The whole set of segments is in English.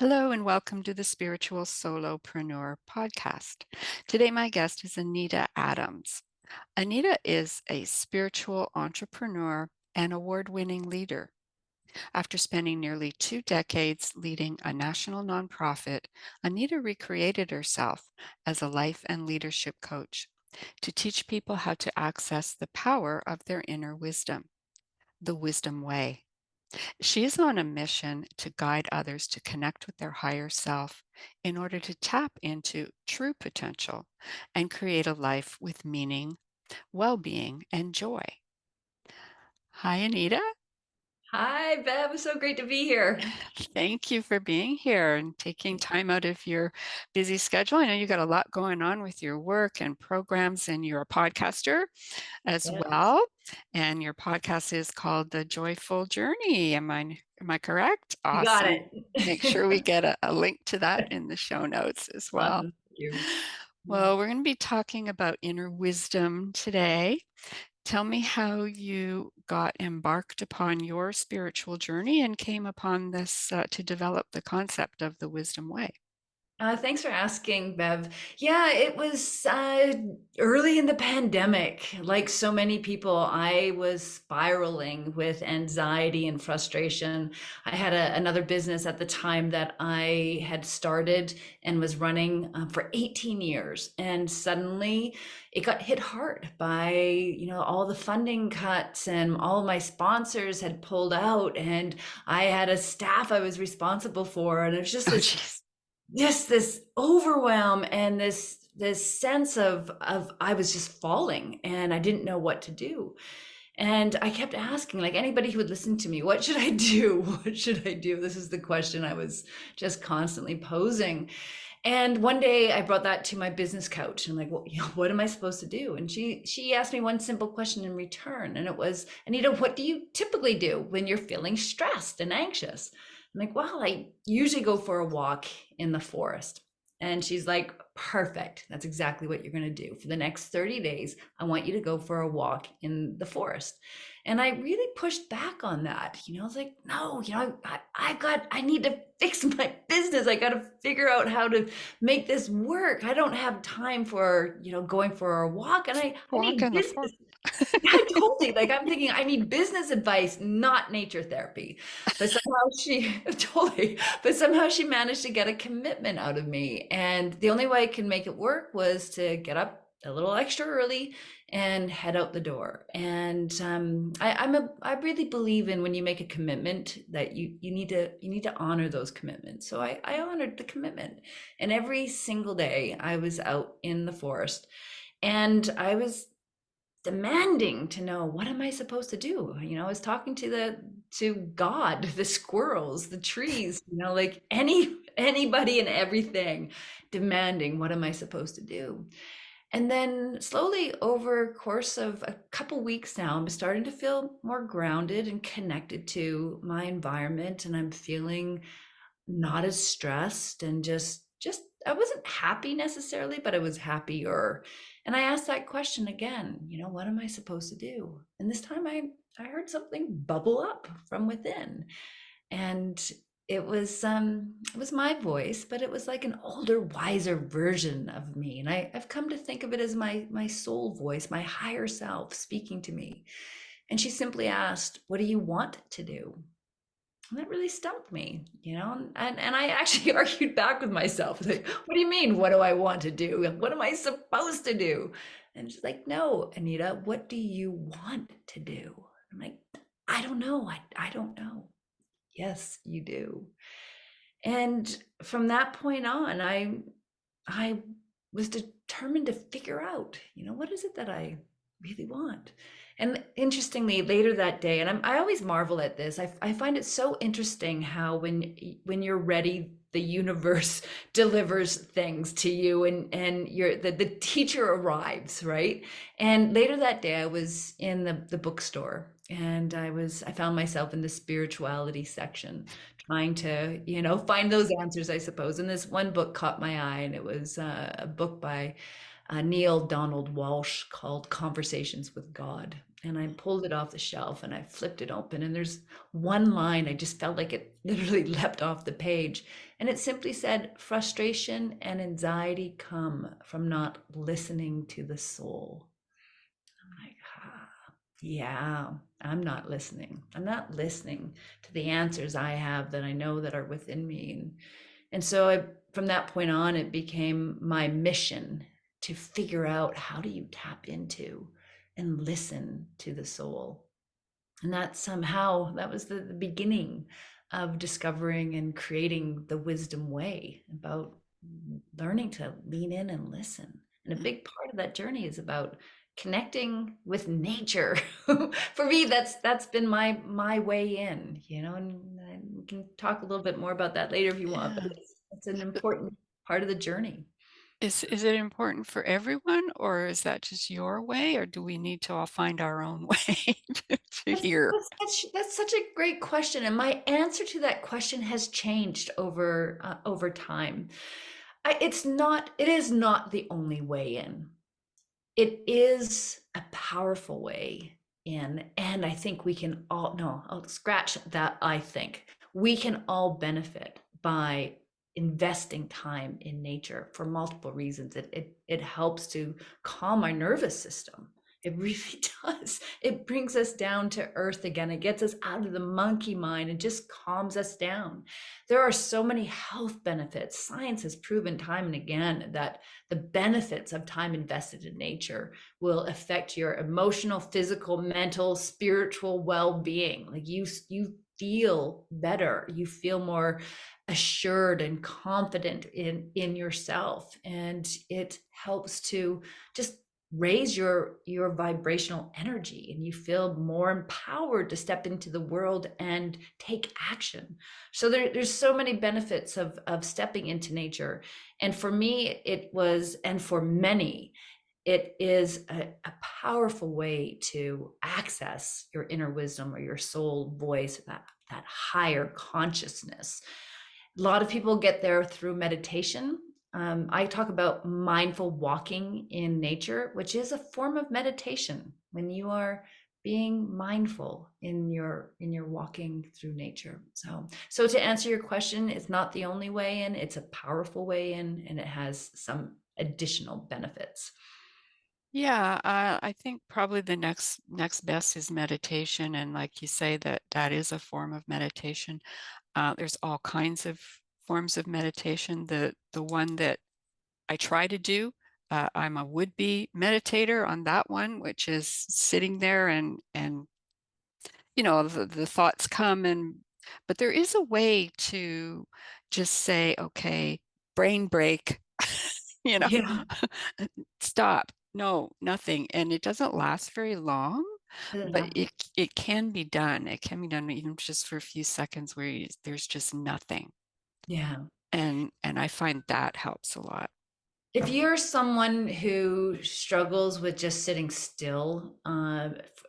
Hello and welcome to the Spiritual Solopreneur podcast. Today, my guest is Anita Adams. Anita is a spiritual entrepreneur and award winning leader. After spending nearly 2 decades leading a national nonprofit, Anita recreated herself as a life and leadership coach to teach people how to access the power of their inner wisdom, the wisdom way. She is on a mission to guide others to connect with their higher self in order to tap into true potential and create a life with meaning, well being, and joy. Hi, Anita. Hi, Bev. So great to be here. Thank you for being here and taking time out of your busy schedule. I know you got a lot going on with your work and programs, and you're a podcaster as Yes. well. And your podcast is called The Joyful Journey. Am I correct? You got Awesome. Make it. sure we get a link to that in the show notes as well. Awesome. Thank you. Well, we're going to be talking about inner wisdom today. Tell me how you got embarked upon your spiritual journey and came upon this to develop the concept of the wisdom way. Thanks for asking, Bev. Yeah, it was early in the pandemic. Like so many people, I was spiraling with anxiety and frustration. I had another business at the time that I had started and was running for 18 years. And suddenly it got hit hard by, all the funding cuts and all my sponsors had pulled out. And I had a staff I was responsible for. And it was just Oh, this geez. just this overwhelm and this sense of I was just falling and I didn't know what to do. And I kept asking, like anybody who would listen to me, what should I do? What should I do? This is the question I was just constantly posing. And one day I brought that to my business coach. And I'm like, well, what am I supposed to do? And she asked me one simple question in return. And it was, Anita, what do you typically do when you're feeling stressed and anxious? I'm like, well, I usually go for a walk in the forest. And she's like, perfect. That's exactly what you're going to do. For the next 30 days, I want you to go for a walk in the forest. And I really pushed back on that. I was like, no, I need to fix my business. I got to figure out how to make this work. I don't have time for, going for a walk. And I Walk need in the forest. business. I totally like I'm thinking I need business advice, not nature therapy. But somehow she totally, but somehow she managed to get a commitment out of me. And the only way I could make it work was to get up a little extra early and head out the door. And I really believe in when you make a commitment that you need to honor those commitments. So I honored the commitment. And every single day I was out in the forest and I was demanding to know, what am I supposed to do? I was talking to God, the squirrels, the trees, like anybody and everything, demanding, what am I supposed to do? And then slowly over course of a couple weeks now, I'm starting to feel more grounded and connected to my environment, and I'm feeling not as stressed and just I wasn't happy necessarily, but I was happier. And I asked that question again, what am I supposed to do? And this time I heard something bubble up from within. And it was my voice, but it was like an older, wiser version of me. And I've come to think of it as my soul voice, my higher self speaking to me. And she simply asked, what do you want to do? And that really stumped me, and I actually argued back with myself. Like, what do you mean? What do I want to do? What am I supposed to do? And she's like, no, Anita, what do you want to do? I'm like, I don't know. I don't know. Yes, you do. And from that point on, I was determined to figure out, what is it that I really want? And interestingly, later that day, and I always marvel at this. I find it so interesting how when you're ready, the universe delivers things to you, and the teacher arrives, right? And later that day, I was in the bookstore, and I found myself in the spirituality section, trying to find those answers, I suppose. And this one book caught my eye, and it was a book by Neil Donald Walsh called Conversations with God. and I pulled it off the shelf and I flipped it open. And there's one line, I just felt like it literally leapt off the page. And it simply said, "Frustration and anxiety come from not listening to the soul." I'm like, yeah, I'm not listening. I'm not listening to the answers I have that I know that are within me. And so from that point on, it became my mission to figure out, how do you tap into and listen to the soul? And that was the beginning of discovering and creating the wisdom way, about learning to lean in and listen. And a big part of that journey is about connecting with nature. For me, that's been my way in, and we can talk a little bit more about that later if you want, but Yeah. it's an important part of the journey. Is it important for everyone, or is that just your way, or do we need to all find our own way to That's hear? that's such a great question, and my answer to that question has changed over time. It is not the only way in. It is a powerful way in, and I think we can all, no, I'll scratch that. I think we can all benefit by investing time in nature for multiple reasons. It helps to calm our nervous system. It really does. It brings us down to earth again. It gets us out of the monkey mind and just calms us down. There are so many health benefits. Science has proven time and again that the benefits of time invested in nature will affect your emotional, physical, mental, spiritual well-being. Like you feel better, you feel more assured and confident in yourself, and it helps to just raise your vibrational energy, and you feel more empowered to step into the world and take action. So there's so many benefits of stepping into nature. And for me, it was, and for many, it is a powerful way to access your inner wisdom or your soul voice, that higher consciousness. A lot of people get there through meditation. I talk about mindful walking in nature, which is a form of meditation when you are being mindful in your walking through nature. So to answer your question, it's not the only way in, it's a powerful way in, and it has some additional benefits. Yeah, I think probably the next best is meditation, and like you say, that is a form of meditation. There's all kinds of forms of meditation. The one that I try to do, I'm a would-be meditator on that one, which is sitting there and the thoughts come, but there is a way to just say, okay, brain break, you know, Yeah. stop. No, nothing. And it doesn't last very long, but Yeah. it can be done. It can be done even just for a few seconds where there's just nothing. Yeah. And I find that helps a lot. If you're someone who struggles with just sitting still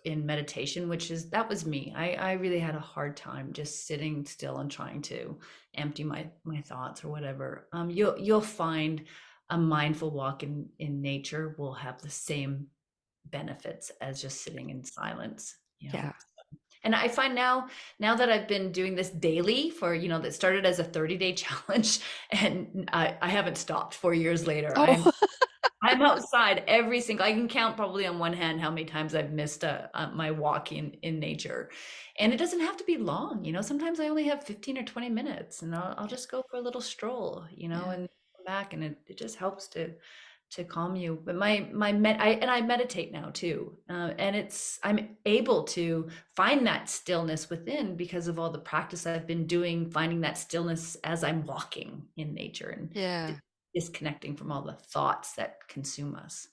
in meditation, that was me. I really had a hard time just sitting still and trying to empty my thoughts or whatever. You'll find a mindful walk in nature will have the same benefits as just sitting in silence. Yeah. And I find now that I've been doing this daily for, that started as a 30-day challenge, and I haven't stopped 4 years later. I'm Oh, I'm outside I can count probably on one hand how many times I've missed my walk in nature. And it doesn't have to be long. Sometimes I only have 15 or 20 minutes, and I'll yeah, just go for a little stroll, yeah, and come back, and it just helps to calm you. But I meditate now too, and I'm able to find that stillness within because of all the practice I've been doing, finding that stillness as I'm walking in nature and yeah. disconnecting from all the thoughts that consume us.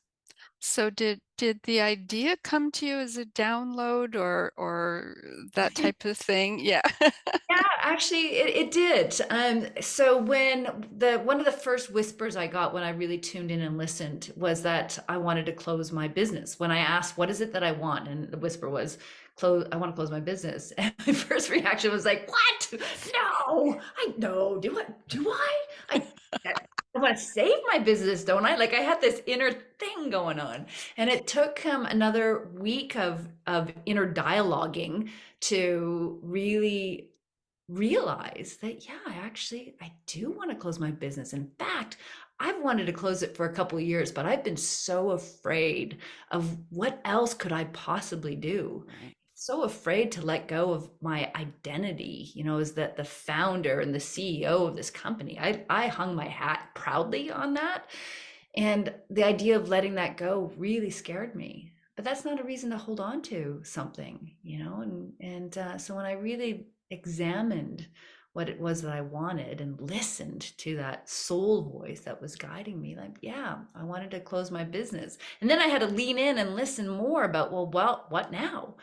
So did the idea come to you as a download or that type of thing? Yeah. Yeah, actually, it did. So when the one of the first whispers I got when I really tuned in and listened was that I wanted to close my business. When I asked, "What is it that I want?" and the whisper was, "Close. I want to close my business." And my first reaction was like, "What? No, I know. Do I? Do I? I." I want to save my business, don't I? Like I had this inner thing going on, and it took another week of inner dialoguing to really realize that yeah, I do want to close my business. In fact, I've wanted to close it for a couple of years, but I've been so afraid of what else could I possibly do. Right. So afraid to let go of my identity, as that the founder and the CEO of this company. I hung my hat proudly on that. And the idea of letting that go really scared me. But that's not a reason to hold on to something, and so when I really examined what it was that I wanted and listened to that soul voice that was guiding me, like, yeah, I wanted to close my business. And then I had to lean in and listen more about, well, what now?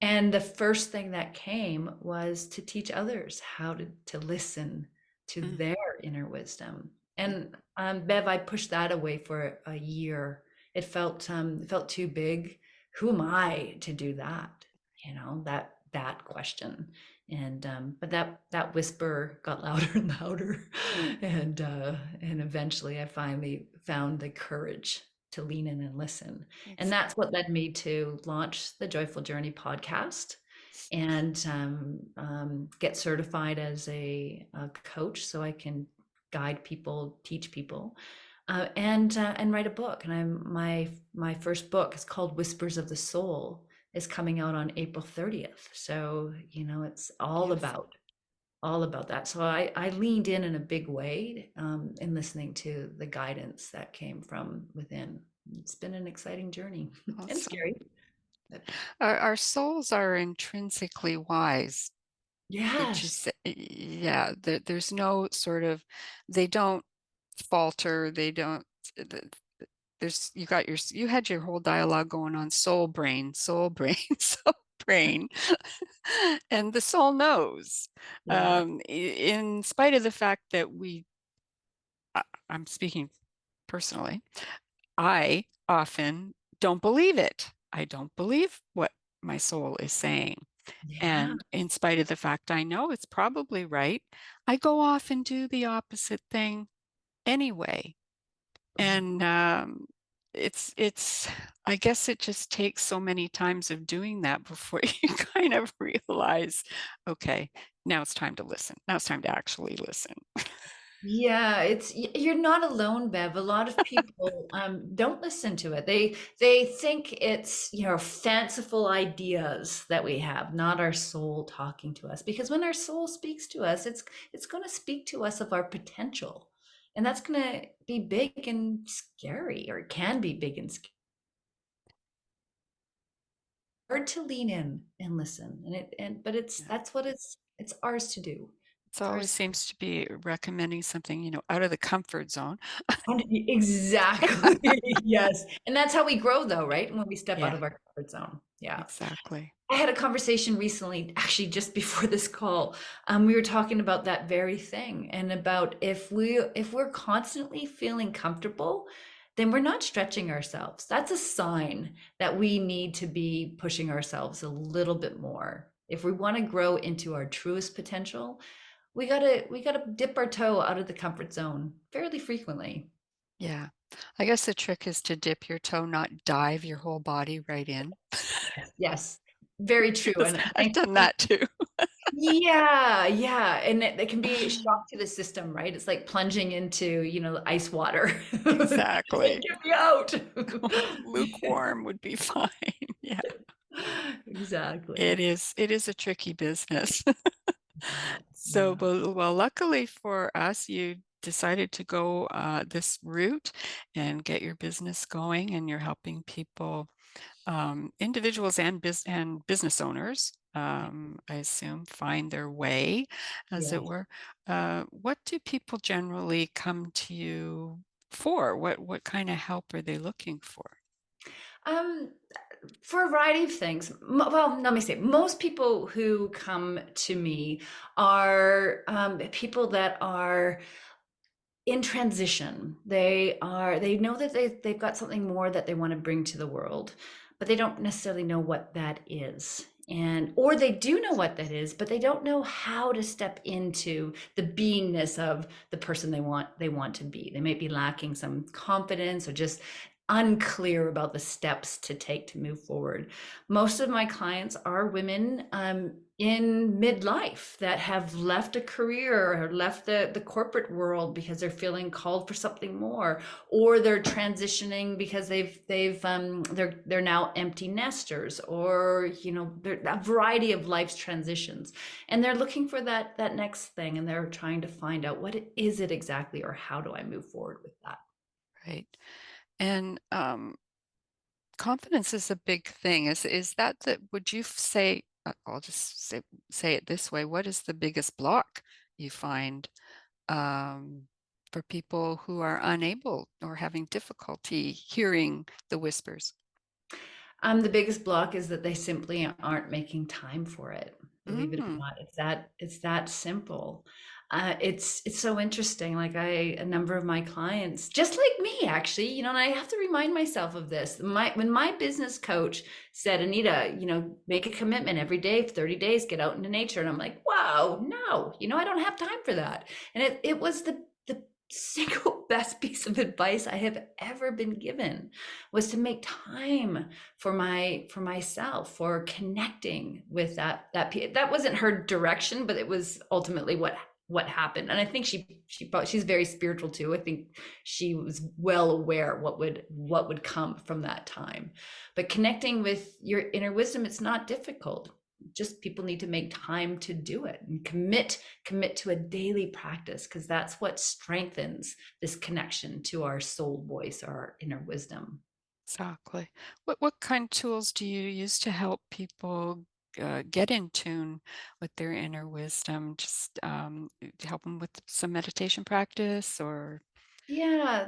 And the first thing that came was to teach others how to listen to Mm, their inner wisdom. mm, And Bev, I pushed that away for a year. It felt too big. Who am I to do that? That question. And but that whisper got louder and louder, and eventually I finally found the courage to lean in and listen. And that's what exactly. led me to launch the Joyful Journey podcast and get certified as a coach so I can guide people, teach people, and write a book. And my first book is called Whispers of the Soul. Is coming out on April 30th. So, it's Beautiful. all about that. So I leaned in a big way in listening to the guidance that came from within. It's been an exciting journey and Awesome. scary. But Our souls are intrinsically wise. Would you yes. say? Yeah, there's no sort of, they don't falter. They don't, th- you had your whole dialogue going on soul brain, soul brain, and the soul knows. Yeah. In spite of the fact that I'm speaking personally, I often don't believe it. I don't believe what my soul is saying. Yeah. And in spite of the fact I know it's probably right, I go off and do the opposite thing anyway. And it's I guess it just takes so many times of doing that before you kind of realize, okay, now it's time to listen. Now it's time to actually listen. Yeah, you're not alone, Bev. A lot of people don't listen to it. They think it's, fanciful ideas that we have, not our soul talking to us. Because when our soul speaks to us, it's going to speak to us of our potential, and that's going to be big and scary, or it can be big and scary. Hard to lean in and listen, but it's Yeah. that's what it's ours to do. It It's always ours. seems to be recommending something, out of the comfort zone. Exactly. Yes. And that's how we grow though, right? When we step out Yeah, of our comfort zone. Yeah. exactly. I had a conversation recently, actually just before this call. We were talking about that very thing and about if we're constantly feeling comfortable, then we're not stretching ourselves. That's a sign that we need to be pushing ourselves a little bit more. If we want to grow into our truest potential, we gotta dip our toe out of the comfort zone fairly frequently. Yeah. I guess the trick is to dip your toe, not dive your whole body right in. Yes, very true. Because And I've done that too. yeah, yeah, and it can be a shock to the system, right? It's like plunging into, ice water. It's like, Exactly. get me out. Lukewarm would be fine. Yeah. Exactly. It is a tricky business. Yeah, So, yeah. well, luckily for us, you decided to go this route and get your business going, and you're helping people, individuals and business owners, I assume, find their way, as it Yes. were. What do people generally come to you for? What kind of help are they looking for? Um, for a variety of things. Well, let me say, most people who come to me are people that are in transition. They know that they've got something more that they want to bring to the world, but they don't necessarily know what that is. And or they do know what that is, but they don't know how to step into the beingness of the person they want to be. They might be lacking some confidence or just unclear about the steps to take to move forward. Most of my clients are women in midlife that have left a career or left the corporate world because they're feeling called for something more, or they're transitioning because they're now empty nesters, or they're a variety of life's transitions, and they're looking for that next thing, and they're trying to find out what is it exactly, or how do I move forward with that. Right. And confidence is a big thing. Is that would you say, I'll just say it this way, what is the biggest block you find um, for people who are unable or having difficulty hearing the whispers? The biggest block is that they simply aren't making time for it. Believe it or Mm, not, it's that simple. It's so interesting. Like a number of my clients, just like me, actually, and I have to remind myself of this. When my business coach said, Anita, make a commitment every day for 30 days, get out into nature, and I'm like, wow, no, I don't have time for that. And it was the single best piece of advice I have ever been given, was to make time for myself, for connecting with that wasn't her direction, but it was ultimately what happened. And I think she's very spiritual too. I think she was well aware what would come from that time. But connecting with your inner wisdom, it's not difficult. Just people need to make time to do it and commit to a daily practice, because that's what strengthens this connection to our soul voice, our inner wisdom. exactly. What kind of tools do you use to help people get in tune with their inner wisdom? Just to help them with some meditation practice or Yeah,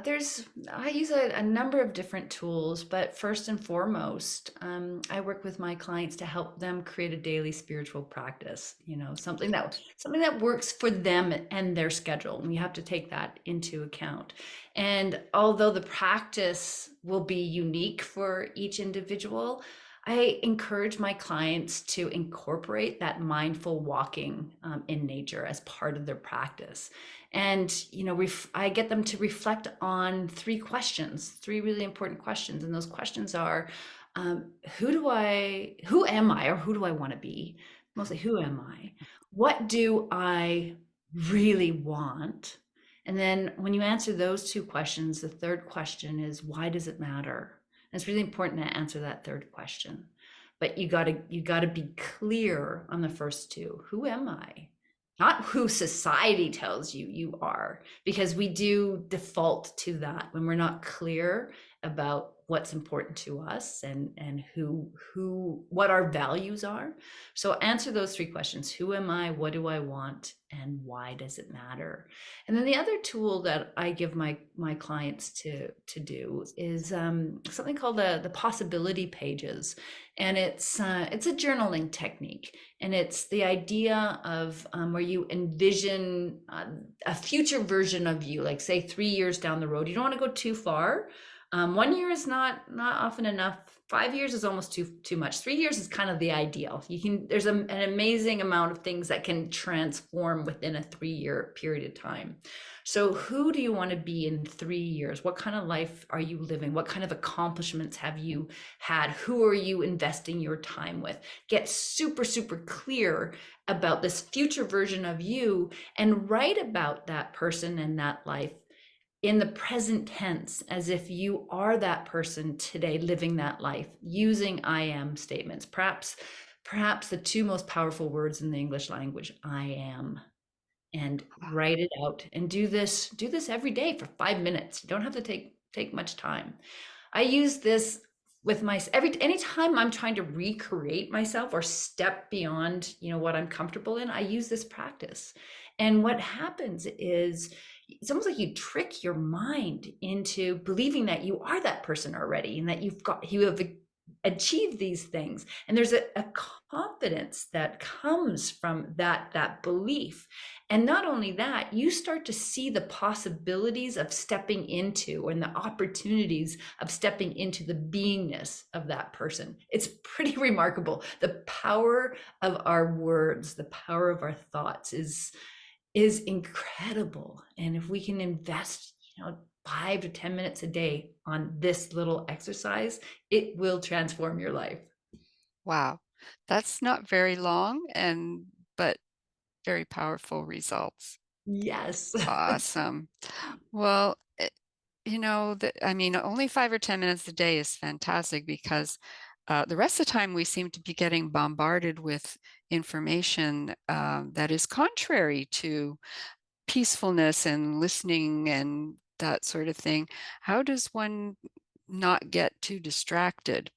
I use a number of different tools, but first and foremost, I work with my clients to help them create a daily spiritual practice, something that works for them and their schedule. And we have to take that into account. And although the practice will be unique for each individual, I encourage my clients to incorporate that mindful walking in nature as part of their practice. And I get them to reflect on three really important questions, and those questions are, who am I, or who do I want to be? Mostly, who am I? What do I really want? And then when you answer those two questions, the third question is, why does it matter? And it's really important to answer that third question. But you gotta be clear on the first two. Who am I? Not who society tells you are, because we do default to that when we're not clear about what's important to us, and what our values are. So answer those three questions: who am I, what do I want, and why does it matter? And then the other tool that I give my clients to do is something called the possibility pages. And it's a journaling technique, and it's the idea of where you envision a future version of you, like say 3 years down the road. You don't want to go too far. 1 year is not often enough. 5 years is almost too much. 3 years is kind of the ideal. There's an amazing amount of things that can transform within a 3-year period of time. So who do you want to be in 3 years? What kind of life are you living? What kind of accomplishments have you had? Who are you investing your time with? Get super, super clear about this future version of you, and write about that person and that life in the present tense, as if you are that person today living that life, using I am statements. Perhaps the two most powerful words in the English language, I am. And write it out, and do this every day for 5 minutes. You don't have to take much time. I use this with anytime I'm trying to recreate myself or step beyond, what I'm comfortable in. I use this practice. And what happens is, it's almost like you trick your mind into believing that you are that person already, and that you have achieve these things. And there's a confidence that comes from that belief. And not only that, you start to see the possibilities of stepping into and the opportunities of stepping into the beingness of that person. It's pretty remarkable. The power of our words, the power of our thoughts is incredible. And if we can invest, 5 to 10 minutes a day on this little exercise, it will transform your life. Wow. That's not very long and but very powerful results. Yes. Awesome. Well, I mean, only 5 or 10 minutes a day is fantastic because the rest of the time we seem to be getting bombarded with information that is contrary to peacefulness and listening and that sort of thing. How does one not get too distracted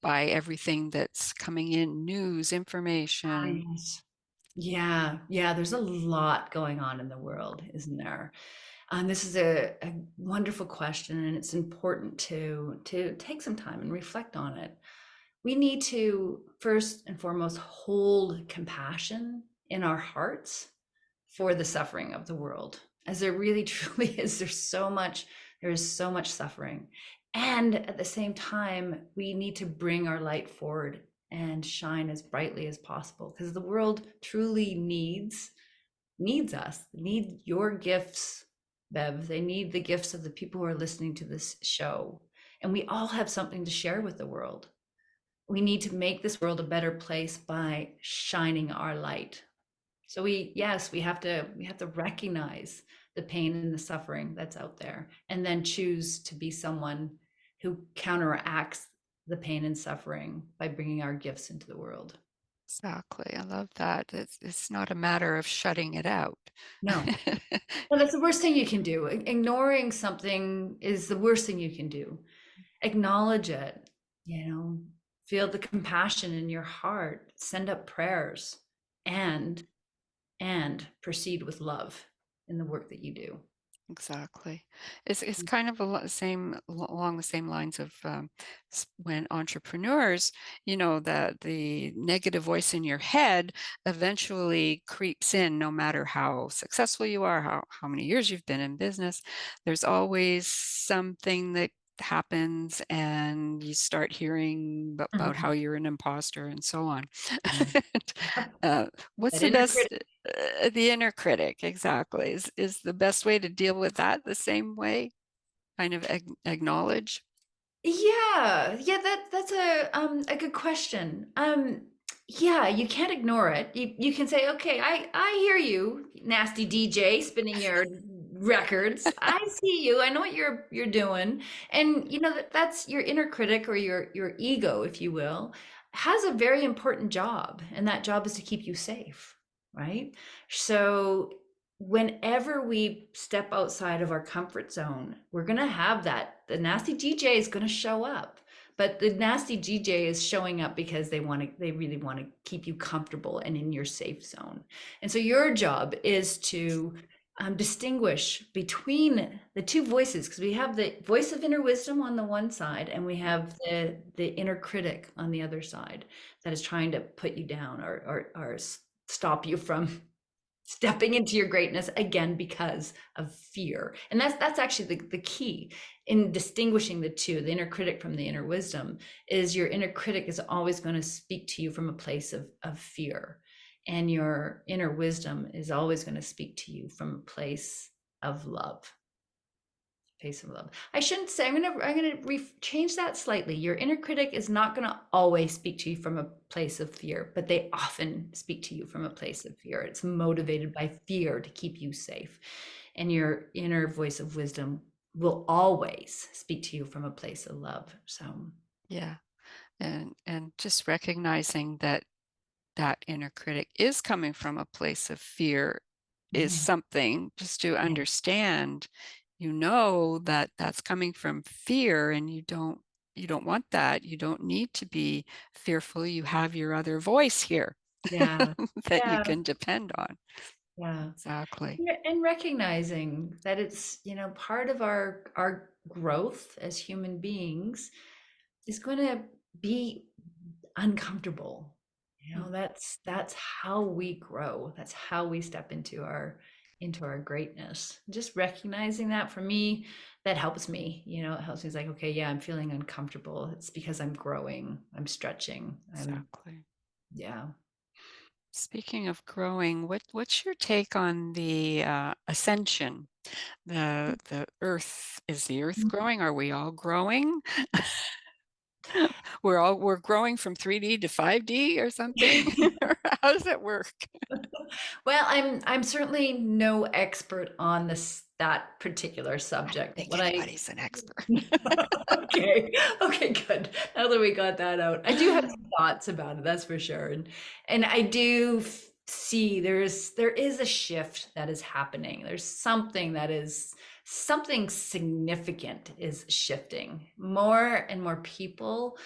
by everything that's coming in, news, Ah, information? yes. Yeah, yeah, there's a lot going on in the world, isn't there? This is a wonderful question, and it's important to take some time and reflect on it. We need to first and foremost hold compassion in our hearts for the suffering of the world, as there really truly is. There is so much suffering. And at the same time, we need to bring our light forward and shine as brightly as possible, because the world truly needs us, need your gifts, Bev. They need the gifts of the people who are listening to this show. And we all have something to share with the world. We need to make this world a better place by shining our light. So yes, we have to recognize the pain and the suffering that's out there, and then choose to be someone who counteracts the pain and suffering by bringing our gifts into the world. Exactly. I love that. It's not a matter of shutting it out. No, no, that's the worst thing you can do. Ignoring something is the worst thing you can do. Acknowledge it, you know, feel the compassion in your heart, send up prayers, and proceed with love in the work that you do. Exactly. It's kind of along the same lines of when entrepreneurs, the negative voice in your head eventually creeps in, no matter how successful you are, how many years you've been in business. There's always something that happens, and you start hearing about how Mhm. you're an imposter and so on. Yeah. uh, what's That the inner best? critic. The inner critic, exactly. Is the best way to deal with that the same way? Kind of acknowledge? Yeah, yeah, that's a good question. Yeah, you can't ignore it. You can say, okay, I hear you, nasty DJ spinning your records. I see you. I know what you're doing. And that's your inner critic, or your ego, if you will, has a very important job, and that job is to keep you safe, right? So whenever we step outside of our comfort zone, we're going to have that. The nasty DJ is going to show up, but the nasty DJ is showing up because they really want to keep you comfortable and in your safe zone. And so your job is to distinguish between the two voices, because we have the voice of inner wisdom on the one side, and we have the inner critic on the other side that is trying to put you down, or stop you from stepping into your greatness, again, because of fear. And that's actually the key in distinguishing the two, the inner critic from the inner wisdom. Is your inner critic is always going to speak to you from a place of fear, and your inner wisdom is always going to speak to you from a place of love. Place of love. I shouldn't say. I'm gonna change that slightly. Your inner critic is not gonna always speak to you from a place of fear, but they often speak to you from a place of fear. It's motivated by fear to keep you safe, and your inner voice of wisdom will always speak to you from a place of love. So, Yeah. And just recognizing that that inner critic is coming from a place of fear is yeah, something just to yeah, understand. That that's coming from fear, and you don't want that. You don't need to be fearful. You have your other voice here yeah, that you yeah, can depend on. yeah. Exactly. Yeah, and recognizing that it's part of our growth as human beings, is going to be uncomfortable. You Mm, know, that's how we grow. That's how we step into our greatness. Just recognizing that for me, that helps me. You know, it helps me. It's like, okay, yeah, I'm feeling uncomfortable. It's because I'm growing. I'm stretching. I'm exactly. yeah. Speaking of growing, what's your take on the ascension? The Earth, is the Earth growing? Are we all growing? We're growing from 3D to 5D or something? How does it work? Well, I'm certainly no expert on this that particular I don't subject, but think what I anybody's an expert. okay, okay, good. Now that we got that out, I do have some thoughts about it, that's for sure. And I do see there is a shift that is happening. There's something significant is shifting. More and more people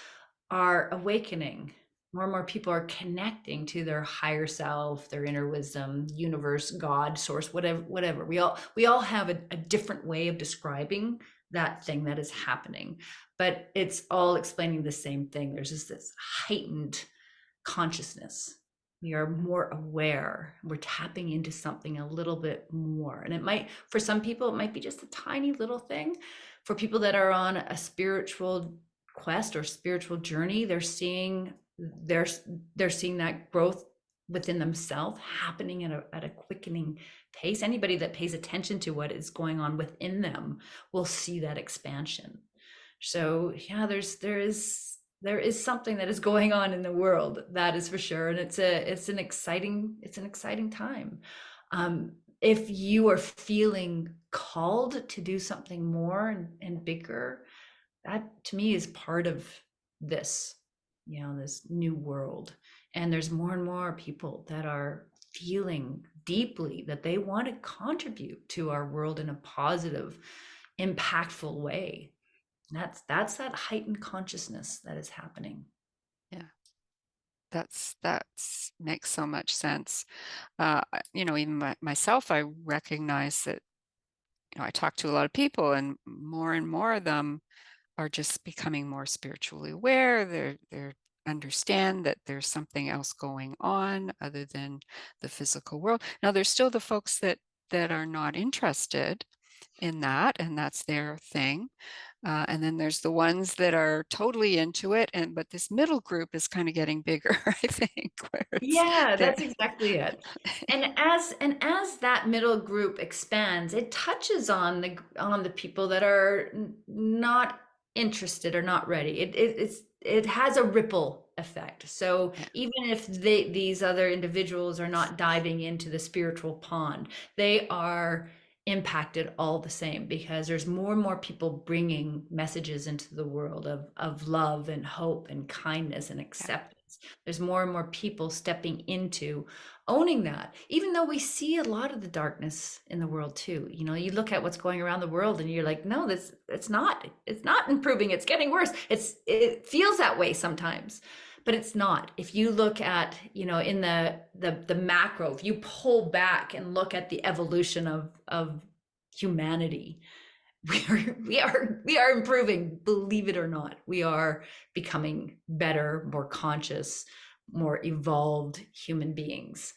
are awakening. More and more people are connecting to their higher self, their inner wisdom, universe, God, source, whatever. We all have a different way of describing that thing that is happening, but it's all explaining the same thing. There's just this heightened consciousness. We are more aware. We're tapping into something a little bit more. And it might, for some people, it might be just a tiny little thing. For people that are on a spiritual quest or spiritual journey, they're they're seeing that growth within themselves happening at a quickening pace. Anybody that pays attention to what is going on within them will see that expansion. So yeah, there is something that is going on in the world, that is for sure, and it's an exciting time. If you are feeling called to do something more and bigger, that to me is part of this, this new world. And there's more and more people that are feeling deeply that they want to contribute to our world in a positive, impactful way. That's that heightened consciousness that is happening. Yeah, that's makes so much sense. Even myself, I recognize that, I talk to a lot of people, and more of them are just becoming more spiritually aware. They're understand that there's something else going on other than the physical world. Now, there's still the folks that are not interested in that, and that's their thing. And then there's the ones that are totally into it, but this middle group is kind of getting bigger, I think, where it's Yeah, there. that's exactly it. And as that middle group expands, it touches on the people that are not interested or not ready. It has a ripple effect. So Yeah, even if these other individuals are not diving into the spiritual pond, they are impacted all the same, because there's more and more people bringing messages into the world of love and hope and kindness and yeah, acceptance. There's more and more people stepping into owning that, even though we see a lot of the darkness in the world too. You look at what's going around the world and you're like, no, this it's not improving, it's getting worse. It feels that way sometimes, but it's not. If you look at, in the macro, if you pull back and look at the evolution of humanity, we are improving, believe it or not. We are becoming better, more conscious, more evolved human beings.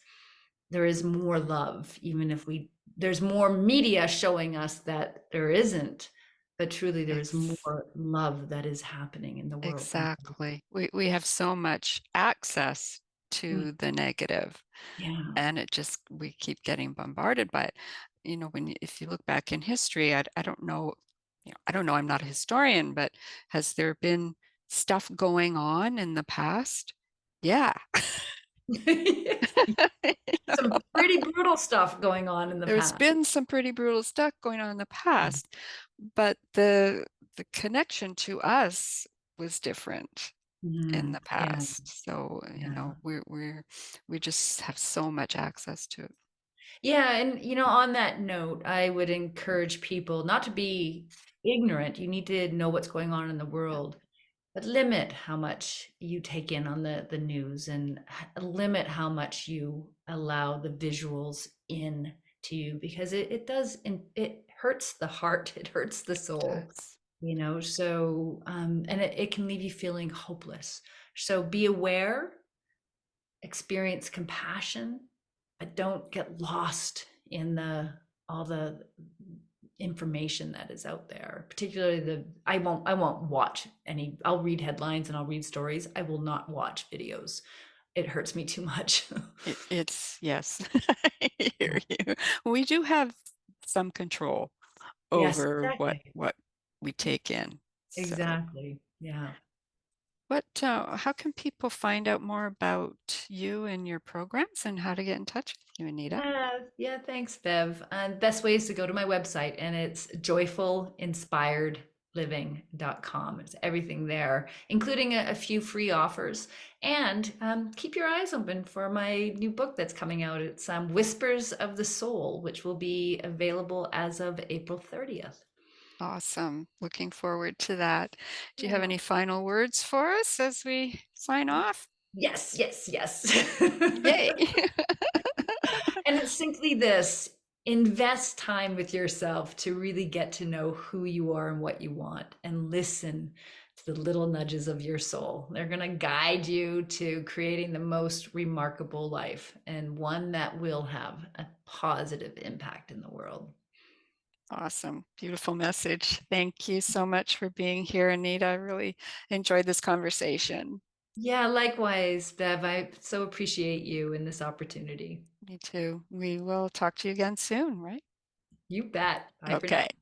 There is more love, even if there's more media showing us that there isn't, but truly there is ex more love that is happening in the world than exactly. We have so much access mm, to the negative, yeah. and we keep getting bombarded by it. If you look back in history, I don't know, I don't know, I'm not a historian, but has there been stuff going on in the past? Yeah. You Some know, pretty brutal stuff going on in the there's past. been some pretty brutal stuff going on in the past, but the connection to us was different in Mhm. the Yeah, past. So, yeah. we just have so much access to it. Yeah, and on that note, I would encourage people not to be ignorant. You need to know what's going on in the Yeah, world, but limit how much you take in on the news, and limit how much you allow the visuals in to you, because it does, and it hurts the heart, it hurts the it soul. does. and it can leave you feeling hopeless. So be aware, experience compassion, but don't get lost in the all the information that is out there. Particularly I won't watch any. I'll read headlines and I'll read stories. I will not watch videos. It hurts me too much. It's yes, I hear you. We do have some control Yes, over exactly. what we take in. So, Exactly. Yeah. how can people find out more about you and your programs and how to get in touch with you, Anita? Yeah, thanks, Bev. Best way is to go to my website, and it's joyfulinspiredliving.com. It's everything there, including a few free offers. And keep your eyes open for my new book that's coming out. It's Whispers of the Soul, which will be available as of April 30th. Awesome. Looking forward to that. Do you have Yeah. any final words for us as we sign off? Yes, yes, yes. Yay. And it's simply this: invest time with yourself to really get to know who you are and what you want, and listen to the little nudges of your soul. They're going to guide you to creating the most remarkable life, and one that will have a positive impact in the world. Awesome. Beautiful message. Thank you so much for being here, Anita. I really enjoyed this conversation. Yeah, likewise, Bev. I so appreciate you and this opportunity. Me too. We will talk to you again soon, right? You bet. Bye for Okay. now.